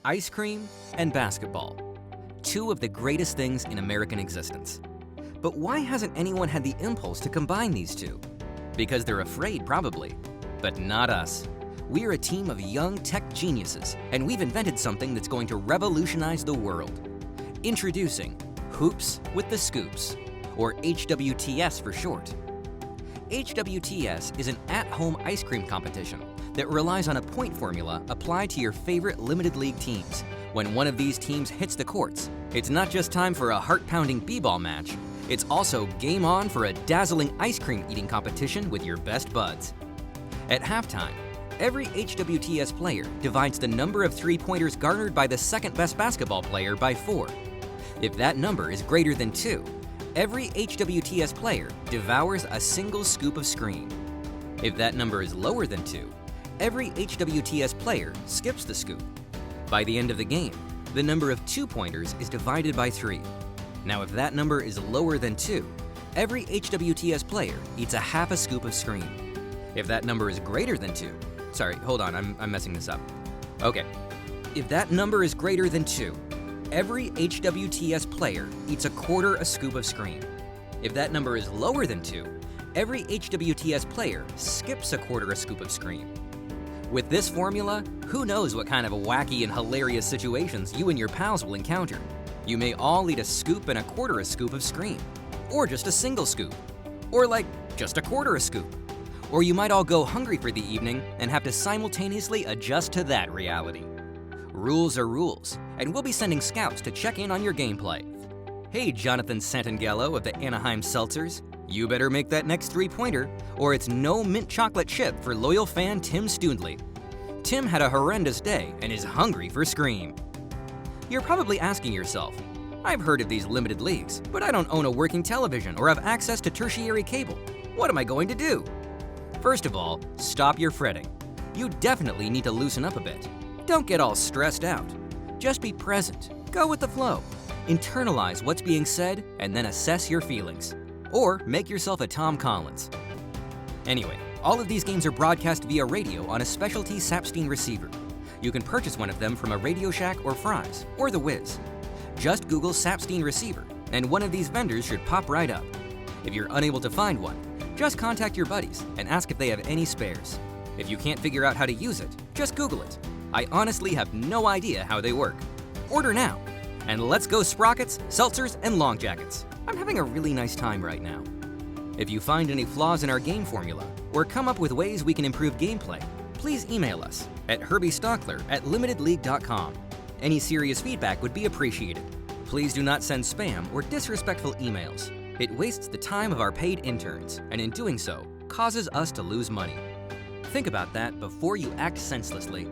ice cream and basketball. Two of the greatest things in American existence. But why hasn't anyone had the impulse to combine these two? Because they're afraid, probably. But not us. We're a team of young tech geniuses, and we've invented something that's going to revolutionize the world. Introducing Hoops with the Scoops, or HWTS for short. HWTS is an at-home ice cream competition that relies on a point formula applied to your favorite limited league teams. When one of these teams hits the courts, it's not just time for a heart-pounding b-ball match, it's also game on for a dazzling ice cream eating competition with your best buds. At halftime, every HWTS player divides the number of three-pointers garnered by the second-best basketball player by 4. If that number is greater than 2, every HWTS player devours a single scoop of screen. If that number is lower than 2, every HWTS player skips the scoop. By the end of the game, the number of 2-pointers is divided by 3. Now, if that number is lower than 2, every HWTS player eats a half a scoop of screen. If that number is greater than 2, sorry, hold on, I'm messing this up. Okay, if that number is greater than 2, every HWTS player eats a quarter a scoop of screen. If that number is lower than 2, every HWTS player skips a quarter a scoop of screen. With this formula, who knows what kind of wacky and hilarious situations you and your pals will encounter. You may all eat a scoop and a quarter a scoop of screen, or just a single scoop, or like just a quarter a scoop. Or you might all go hungry for the evening and have to simultaneously adjust to that reality. Rules are rules, and we'll be sending scouts to check in on your gameplay. Hey, Jonathan Santangello of the Anaheim Seltzers, you better make that next three-pointer, or it's no mint chocolate chip for loyal fan Tim Stundley. Tim had a horrendous day and is hungry for Scream. You're probably asking yourself, I've heard of these limited leagues, but I don't own a working television or have access to tertiary cable. What am I going to do? First of all, stop your fretting. You definitely need to loosen up a bit. Don't get all stressed out. Just be present, go with the flow, internalize what's being said, and then assess your feelings. Or make yourself a Tom Collins. Anyway, all of these games are broadcast via radio on a specialty Sapstein receiver. You can purchase one of them from a Radio Shack or Fry's, or The Wiz. Just Google Sapstein receiver, and one of these vendors should pop right up. If you're unable to find one, just contact your buddies and ask if they have any spares. If you can't figure out how to use it, just Google it. I honestly have no idea how they work. Order now, and let's go sprockets, seltzers, and long jackets. I'm having a really nice time right now. If you find any flaws in our game formula, or come up with ways we can improve gameplay, please email us at herbiestockler@limitedleague.com. Any serious feedback would be appreciated. Please do not send spam or disrespectful emails. It wastes the time of our paid interns, and in doing so, causes us to lose money. Think about that before you act senselessly.